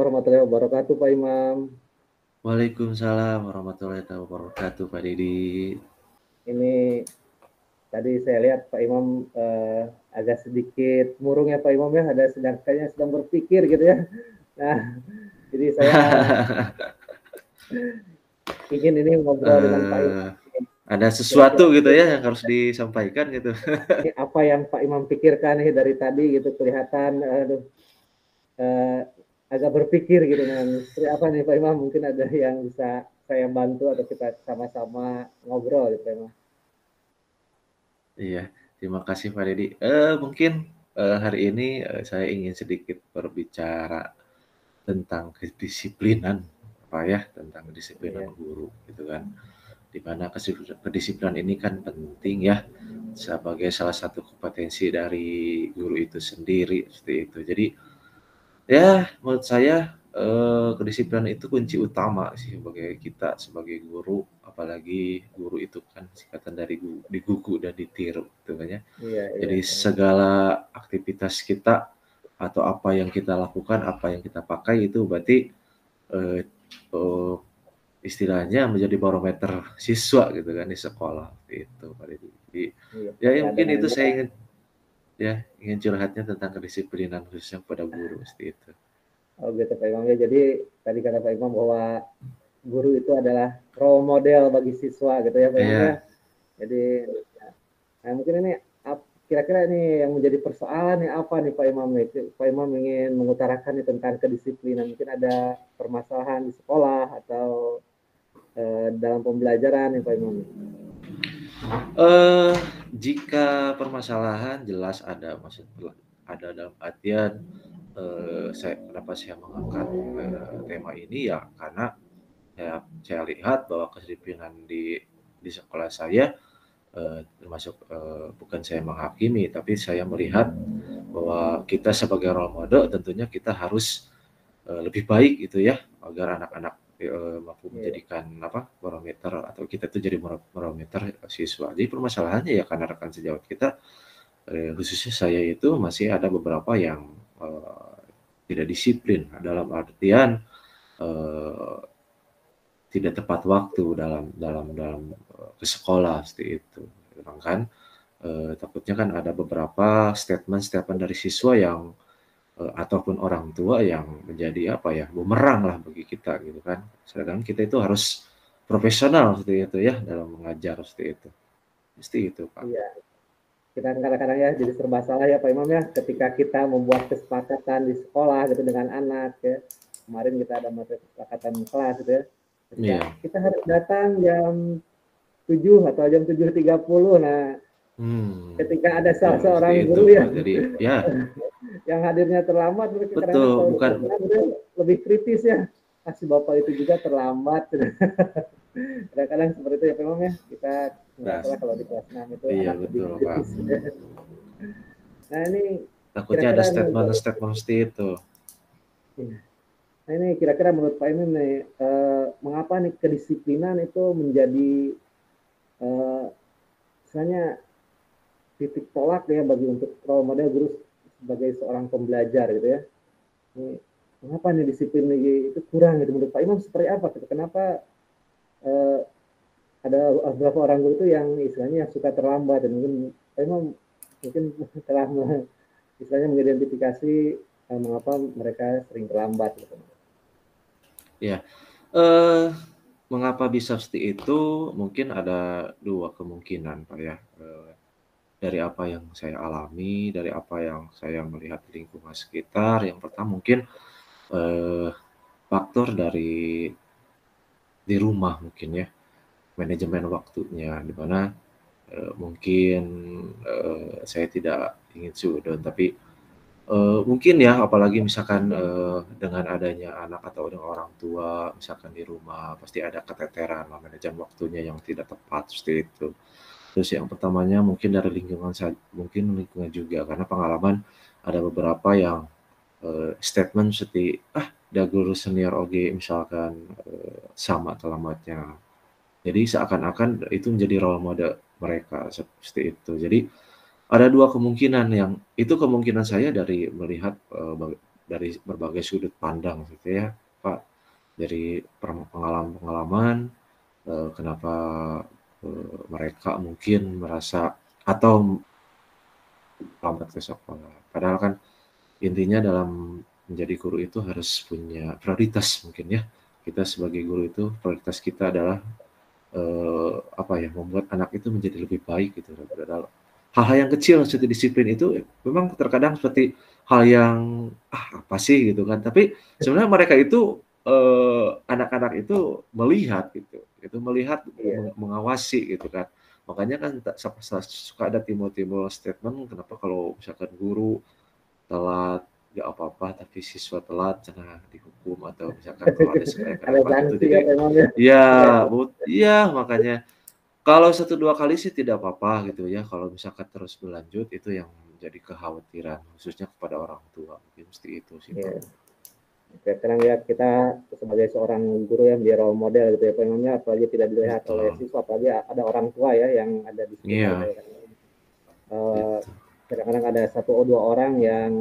warahmatullahi wabarakatuh, Pak Imam. Waalaikumsalam warahmatullahi wabarakatuh, Pak Didi. Ini tadi saya lihat Pak Imam agak sedikit murung ya Pak Imam ya, ada kayaknya sedang berpikir gitu ya. Nah, jadi saya ingin ini ngobrol dengan Pak Imam. Ada sesuatu Kira-kira gitu ya yang harus disampaikan gitu. ini apa yang Pak Imam pikirkan nih dari tadi gitu kelihatan uh, agak berpikir gitu. Nah, seperti apa nih Pak Imam? Mungkin ada yang bisa saya bantu atau kita sama-sama ngobrol gitu Pak Imam. Iya, terima kasih Pak Didi. Mungkin hari ini saya ingin sedikit berbicara tentang kedisiplinan, Pak ya, tentang kedisiplinan Iya, guru gitu kan. Di mana kedisiplinan ini kan penting ya sebagai salah satu kompetensi dari guru itu sendiri seperti itu. Jadi ya, menurut saya, kedisiplinan itu kunci utama sih sebagai kita sebagai guru, apalagi guru itu kan singkatan dari digugu dan ditiru gitu kan ya. iya, iya. Jadi segala aktivitas kita atau apa yang kita lakukan, apa yang kita pakai itu berarti, eee eee, istilahnya menjadi barometer siswa gitu kan di sekolah, gitu Pak Didi. Jadi, Iya. ya Ya, mungkin itu dengannya saya ingin curhatnya tentang kedisiplinan khususnya pada guru, seperti itu. oh gitu Pak Imam ya. Jadi tadi kata Pak Imam bahwa guru itu adalah role model bagi siswa gitu ya Pak Imam ya. Iya. Jadi nah mungkin ini kira-kira ini yang menjadi persoalan nih apa nih Pak Imam nih? Pak Imam ingin mengutarakan nih tentang kedisiplinan. Mungkin ada permasalahan di sekolah atau dalam pembelajaran nih Pak Imam. Eh, Jika permasalahan jelas ada, ada dalam artian, kenapa saya mengangkat, tema ini ya karena saya lihat bahwa kedisiplinan di sekolah saya, termasuk, bukan saya menghakimi, tapi saya melihat bahwa kita sebagai role model tentunya kita harus, lebih baik gitu ya, agar anak-anak, mampu Iya, menjadikan barometer atau kita itu jadi barometer siswa. Jadi permasalahannya ya karena rekan sejawat kita, khususnya saya itu masih ada beberapa yang, tidak disiplin dalam artian, eee, tidak tepat waktu dalam ke sekolah seperti itu. Memang kan, takutnya kan ada beberapa statement-statement dari siswa yang ataupun orang tua yang menjadi bumerang lah bagi kita gitu kan. Sedangkan kita itu harus profesional seperti itu ya dalam mengajar seperti itu. Mesti itu, Pak. iya. Kita kadang-kadang ya jadi serba salah ya Pak Imam ya ketika kita membuat kesepakatan di sekolah gitu dengan anak ya. Kemarin kita ada kesepakatan kelas gitu ya. Ketika Iya. kita harus datang jam 7 atau jam 7.30. Nah, ketika ada salah Betul seperti seorang itu, guru Pak. Jadi ya yang hadirnya terlambat, kadang-kadang betul, kalau bukan lebih kritis ya. Kasih bapak itu juga terlambat. Kadang-kadang seperti itu ya memang ya. Kita nggak nah, salah kalau di kelas 6 itu iya anak lebih betul, Pak. kritis. Nah ini Takutnya ada kira-kira nih, statement-statement seperti itu. nah ini kira-kira menurut Pak Imin nih, mengapa nih kedisiplinan itu menjadi misalnya titik tolak ya bagi untuk role model guru sebagai seorang pembelajar gitu ya. Ini, mengapa nih disiplin itu kurang gitu menurut Pak Imam seperti apa? Kenapa eh, ada beberapa orang guru itu yang istilahnya yang suka terlambat dan mungkin Pak Imam mungkin telah istilahnya mengidentifikasi mengapa mereka sering terlambat gitu. Ya. Eh Mengapa bisa seperti itu? Mungkin ada dua kemungkinan, Pak ya. Dari apa yang saya alami, dari apa yang saya melihat di lingkungan sekitar. Yang pertama mungkin eh, faktor dari di rumah mungkin ya, manajemen waktunya, di mana mungkin saya tidak ingin sudon, tapi mungkin ya, apalagi misalkan dengan adanya anak atau dengan orang tua, misalkan di rumah pasti ada keteteran lah manajemen waktunya yang tidak tepat seperti itu. Terus yang pertamanya mungkin dari lingkungan mungkin lingkungan juga karena pengalaman ada beberapa yang statement seperti, "Ah, da guru senior oge," misalkan, sama alamatnya. Jadi seakan-akan itu menjadi role model mereka, seperti itu. Jadi ada 2 kemungkinan yang itu kemungkinan saya dari melihat, dari berbagai sudut pandang gitu ya, Pak. Dari pengalaman-pengalaman, kenapa, mereka mungkin merasa atau lambat ke sekolah. Padahal kan intinya dalam menjadi guru itu harus punya prioritas mungkin ya. Kita sebagai guru itu prioritas kita adalah, apa ya, membuat anak itu menjadi lebih baik gitu. Hal-hal yang kecil seperti disiplin itu memang terkadang seperti hal yang, "Ah, apa sih?" Gitu kan. Tapi sebenarnya mereka itu, anak-anak itu melihat gitu, itu melihat, Iya. mengawasi gitu kan. Makanya kan suka ada timbul-timbul statement, kenapa kalau misalkan guru telat, nggak apa-apa, tapi siswa telat jangan dihukum, atau misalkan kalau ada Ada sekali-kali gitu. sanksi Jadi ya Pak Imam ya? ya, iya, makanya kalau satu 2 kali sih tidak apa-apa gitu ya, kalau misalkan terus berlanjut itu yang menjadi kekhawatiran, khususnya kepada orang tua, mungkin seperti itu sih, Pak. Iya. Kadang ya kita sebagai seorang guru yang menjadi role model gitu ya Pak Imam ya, apalagi tidak dilihat oleh Betul, siswa, apalagi ada orang tua ya yang ada di sekitar iya, saya. Eh, gitu. Kadang-kadang ada satu atau dua orang yang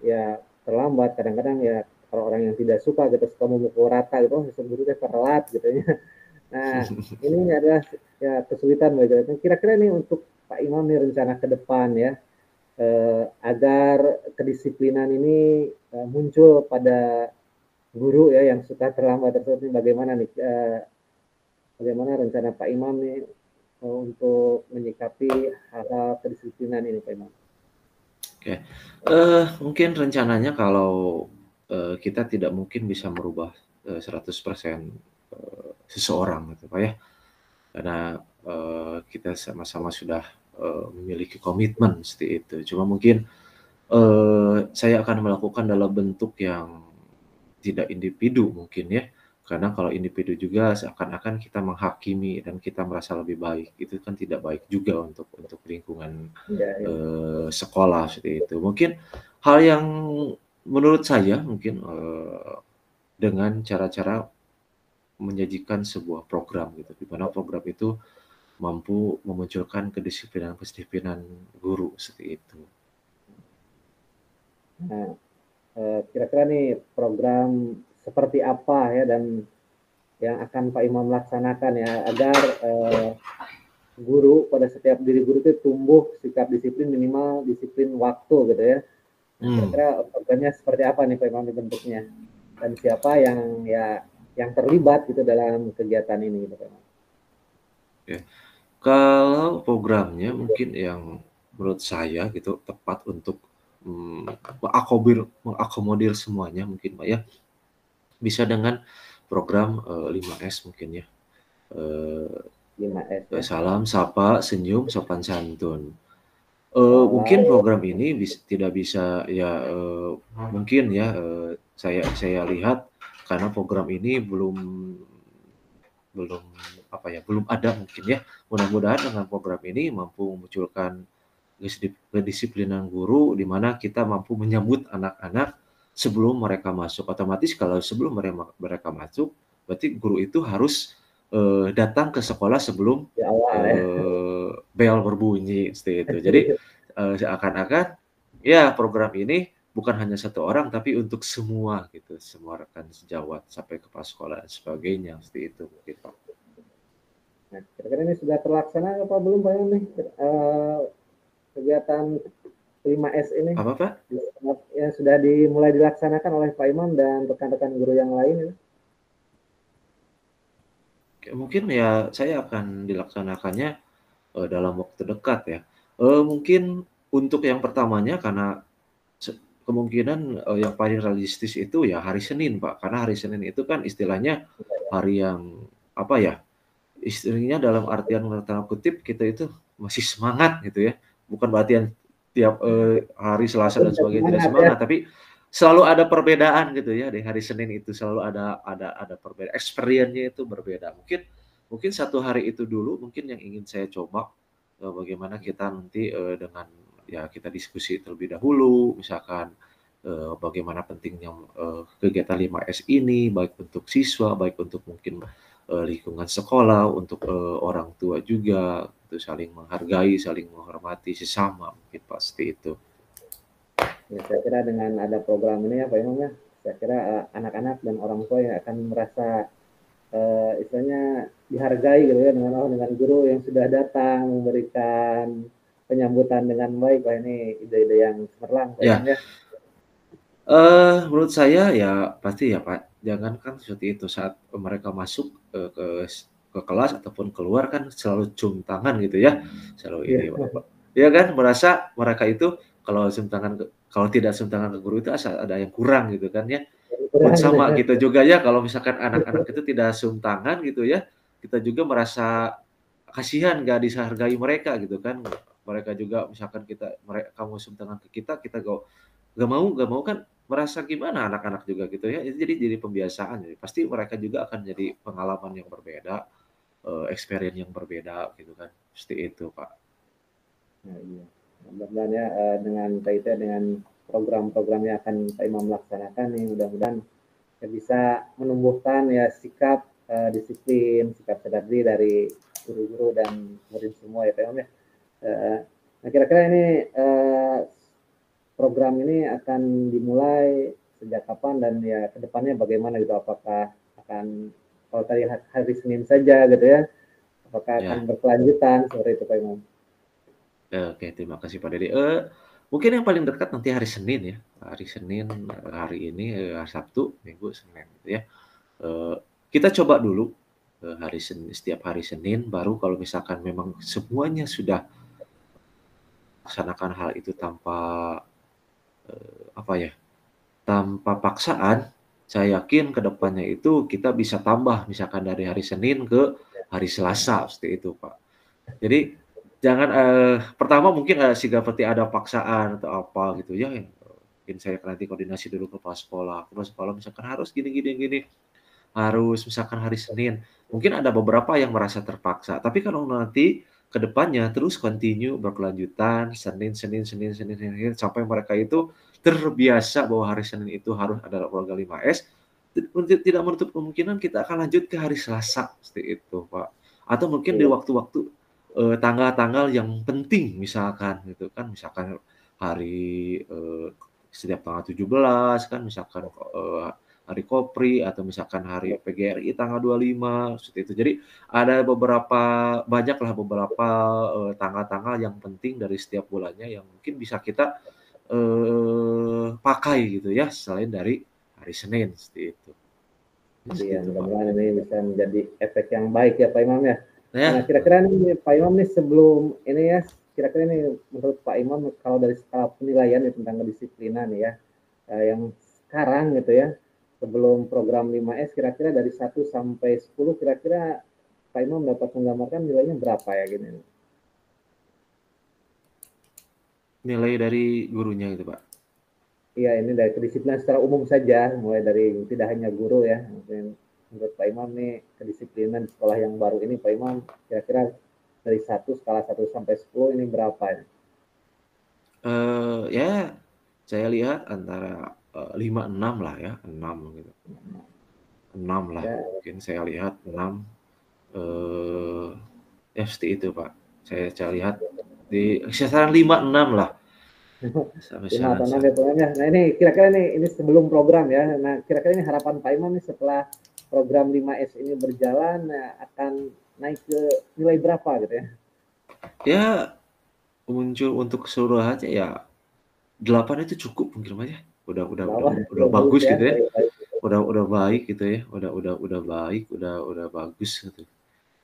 ya terlambat, kadang-kadang ya kalau orang yang tidak suka gitu suka memukul rata gitu, oh guru deh telat gitu ya. Nah, ini adalah ya kesulitan bagi kita. Kira-kira nih untuk Pak Imam nih rencana ke depan ya, agar kedisiplinan ini muncul pada guru ya yang suka terlambat tersebut, ini bagaimana nih, bagaimana rencana Pak Imam nih untuk menyikapi hal-hal kedisiplinan ini Pak Imam? Oke, mungkin rencananya kalau, kita tidak mungkin bisa merubah, 100% seseorang gitu, Pak, ya. Karena, kita sama-sama sudah, memiliki komitmen seperti itu. Cuma mungkin, saya akan melakukan dalam bentuk yang tidak individu mungkin ya, karena kalau individu juga seakan-akan kita menghakimi dan kita merasa lebih baik, itu kan tidak baik juga untuk lingkungan, Ya, ya. sekolah seperti itu. Mungkin hal yang menurut saya mungkin, dengan cara-cara menyajikan sebuah program gitu, di mana program itu mampu memunculkan kedisiplinan-kedisiplinan guru, seperti itu. Nah, kira-kira nih program seperti apa ya dan yang akan Pak Imam laksanakan ya agar guru pada setiap diri guru itu tumbuh sikap disiplin, minimal disiplin waktu gitu ya. Nah, Mmm, kira-kira programnya seperti apa nih Pak Imam bentuknya? Dan siapa yang ya yang terlibat gitu dalam kegiatan ini gitu Pak Imam? oke. Kalau programnya mungkin yang menurut saya gitu tepat untuk, mengakomodir semuanya mungkin, Pak, ya, bisa dengan program, 5S mungkin ya, eee 5S ya. salam, sapa, senyum, sopan santun. Mungkin Oh, program ini tidak bisa ya, mungkin ya, saya lihat karena program ini belum apa ya, belum ada mungkin ya. Mudah-mudahan dengan program ini mampu memunculkan kedisiplinan guru, di mana kita mampu menyambut anak-anak sebelum mereka masuk. Otomatis kalau sebelum mereka masuk, berarti guru itu harus, datang ke sekolah sebelum, di awal ya. bel berbunyi, seperti itu. Jadi, seakan-akan ya program ini bukan hanya satu orang, tapi untuk semua gitu, semua rekan sejawat sampai kepala sekolah dan sebagainya, seperti itu mungkin, Pak. Nah, kira-kira ini sudah terlaksana apa belum Pak Imam nih? Kegiatan 5S ini Apa, Pak? yang sudah dimulai dilaksanakan oleh Pak Imam dan rekan-rekan guru yang lain ya? Oke, mungkin ya saya akan dilaksanakannya, dalam waktu dekat ya. Mungkin untuk yang pertamanya karena kemungkinan, yang paling realistis itu ya hari Senin, Pak. Karena hari Senin itu kan istilahnya hari yang, apa ya, istilahnya dalam artian tanda kutip kita itu masih semangat gitu ya. Bukan berarti yang tiap, hari Selasa Itu dan tidak sebagainya tidak semangat ya. semangat, tapi selalu ada perbedaan gitu ya, di hari Senin itu selalu ada perbedaan, experience-nya itu berbeda. Mungkin mungkin satu hari itu dulu mungkin yang ingin saya coba, bagaimana kita nanti, dengan ya kita diskusi terlebih dahulu, misalkan, bagaimana pentingnya, kegiatan 5S ini, baik untuk siswa, baik untuk mungkin, lingkungan sekolah, untuk, orang tua juga, untuk saling menghargai, saling menghormati sesama, mungkin Pak, seperti itu. Ya, saya kira dengan ada program ini ya Pak Imam ya, saya kira anak-anak dan orang tua yang akan merasa istilahnya dihargai gitu ya dengan guru yang sudah datang memberikan penyambutan dengan baik. Wah ini ide-ide yang cemerlang Pak Imam Ya, ya. menurut saya ya pasti ya Pak, jangankan seperti itu saat mereka masuk, ke kelas ataupun keluar kan selalu cium tangan gitu ya, selalu ini Iya, ya kan, merasa mereka itu kalau tidak cium tangan ke guru itu ada yang kurang gitu kan ya. Pun kurang gitu sama ya. gitu juga ya kalau misalkan anak-anak itu tidak cium tangan gitu ya, kita juga merasa kasihan nggak dihargai mereka gitu kan. Mereka juga misalkan kamu cium tangan ke kita, kita nggak mau kan merasa gimana anak-anak juga gitu ya. Itu jadi pembiasaan, jadi pasti mereka juga akan jadi pengalaman yang berbeda, experience yang berbeda gitu kan, seperti itu, Pak. Nah, iya. Mudah-mudahan ya dengan kaitan dengan program-program yang akan Pak Imam laksanakan nih mudah-mudahan ya bisa menumbuhkan ya sikap disiplin, sikap sadar diri dari guru-guru dan murid semua ya Pak Imam ya. Nah kira-kira ini program ini akan dimulai sejak kapan dan ya kedepannya bagaimana gitu? Apakah akan kalau tadi hari Senin saja gitu ya? Apakah akan Ya, berkelanjutan seperti itu Pak Imam? oke, terima kasih Pak Dede. Mungkin yang paling dekat nanti hari Senin ya, hari Senin, hari ini, hari Sabtu, Minggu, Senin gitu ya. Eee, kita coba dulu, setiap hari Senin, baru kalau misalkan memang semuanya sudah laksanakan hal itu tanpa, apa ya, tanpa paksaan, saya yakin ke depannya itu kita bisa tambah misalkan dari hari Senin ke hari Selasa, seperti itu, Pak. Jadi jangan, pertama mungkin, seperti ada paksaan atau apa gitu ya, mungkin saya nanti koordinasi dulu kepala sekolah misalkan harus gini gini gini. Harus misalkan hari Senin, mungkin ada beberapa yang merasa terpaksa, tapi kalau nanti ke depannya terus continue berkelanjutan, Senin, sampai mereka itu terbiasa bahwa hari Senin itu harus ada olahraga 5S, tidak menutup kemungkinan kita akan lanjut ke hari Selasa, seperti itu, Pak. Atau mungkin di Iya, waktu-waktu, tanggal-tanggal yang penting misalkan gitu kan, misalkan hari, setiap tanggal 17 kan misalkan, hari Kopri atau misalkan hari PGRI tanggal 25 seperti itu. Jadi ada banyaklah beberapa, tanggal-tanggal yang penting dari setiap bulannya yang mungkin bisa kita, pakai gitu ya selain dari hari Senin, seperti itu. iya Seperti itu, Pak. mudah-mudahan ini bisa menjadi efek yang baik ya Pak Imam ya. Nah Ya, kira-kira nih Pak Imam nih sebelum ini ya, kira-kira nih menurut Pak Imam kalau dari skala penilaian ya tentang kedisiplinan ya, yang sekarang gitu ya, sebelum program 5S kira-kira dari 1 sampai 10 kira-kira Pak Imam dapat menggambarkan nilainya berapa ya gini? nilai dari gurunya gitu, Pak. Iya ini dari kedisiplinan secara umum saja, mulai dari tidak hanya guru ya, mungkin menurut Pak Imam nih kedisiplinan di sekolah yang baru ini Pak Imam kira-kira dari skala 1 sampai 10 ini berapa ya? Ya saya lihat antara, 5, 6 lah ya, 6 gitu. 6 lah Ya, mungkin saya lihat 6. eee, ya seperti itu, Pak. Saya lihat di kisaran 5, 6 lah, sampai 5 saran atau 6 saya. ya Pak ya. Nah ini kira-kira nih ini sebelum program ya. Nah kira-kira ini harapan Pak Imam nih setelah program 5S ini berjalan nah, akan naik ke nilai berapa gitu ya? Ya muncul untuk keseluruhannya ya 8 itu cukup mungkin Mas ya. Udah Sudah bagus bagus ya. gitu ya, Baik, baik. udah baik gitu ya, udah baik, udah bagus gitu,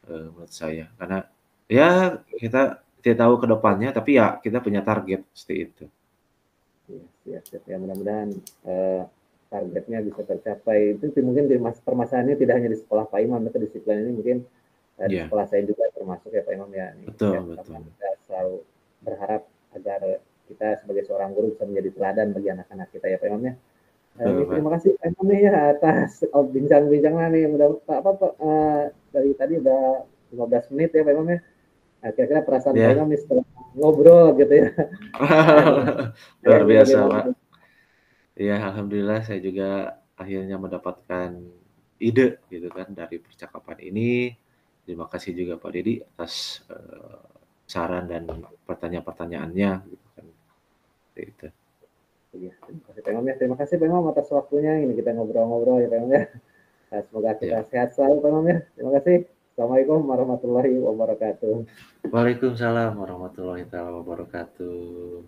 menurut saya. Karena ya kita tidak tahu ke depannya, tapi ya kita punya target seperti itu. Ya, siap, siap. Ya mudah-mudahan targetnya bisa tercapai. Itu mungkin di permasalahannya tidak hanya di sekolah Pak Imam, ya, kedisiplinan ini mungkin di Iya, sekolah saya juga termasuk ya Pak Imam ya. Nih, ya betul sama betul. kita selalu berharap agar kita sebagai seorang guru bisa menjadi teladan bagi anak-anak kita ya Pak Imam ya. Ini Betul, Pak. terima kasih Pak Imam nih ya atas bincang-bincangnya nih. Mudah apa Pak dari tadi udah 15 menit ya Pak Imam ya. Nah, kira-kira perasaan Pak Ya. Imam nih setelah ngobrol gitu ya dengan saya Luar ini biasa, bagaimana? Pak. Iya, alhamdulillah saya juga akhirnya mendapatkan ide gitu kan dari percakapan ini. Terima kasih juga Pak Dedi atas, saran dan pertanyaan-pertanyaannya gitu kan, seperti itu. Iya, terima kasih Pak Imam ya. Terima kasih Pak Imam atas waktunya. Ini kita ngobrol-ngobrol ya Pak Imam ya. Nah, semoga kita Ya. sehat selalu Pak Imam ya. Terima kasih. Assalamualaikum warahmatullahi wabarakatuh. Waalaikumsalam warahmatullahi taala wabarakatuh.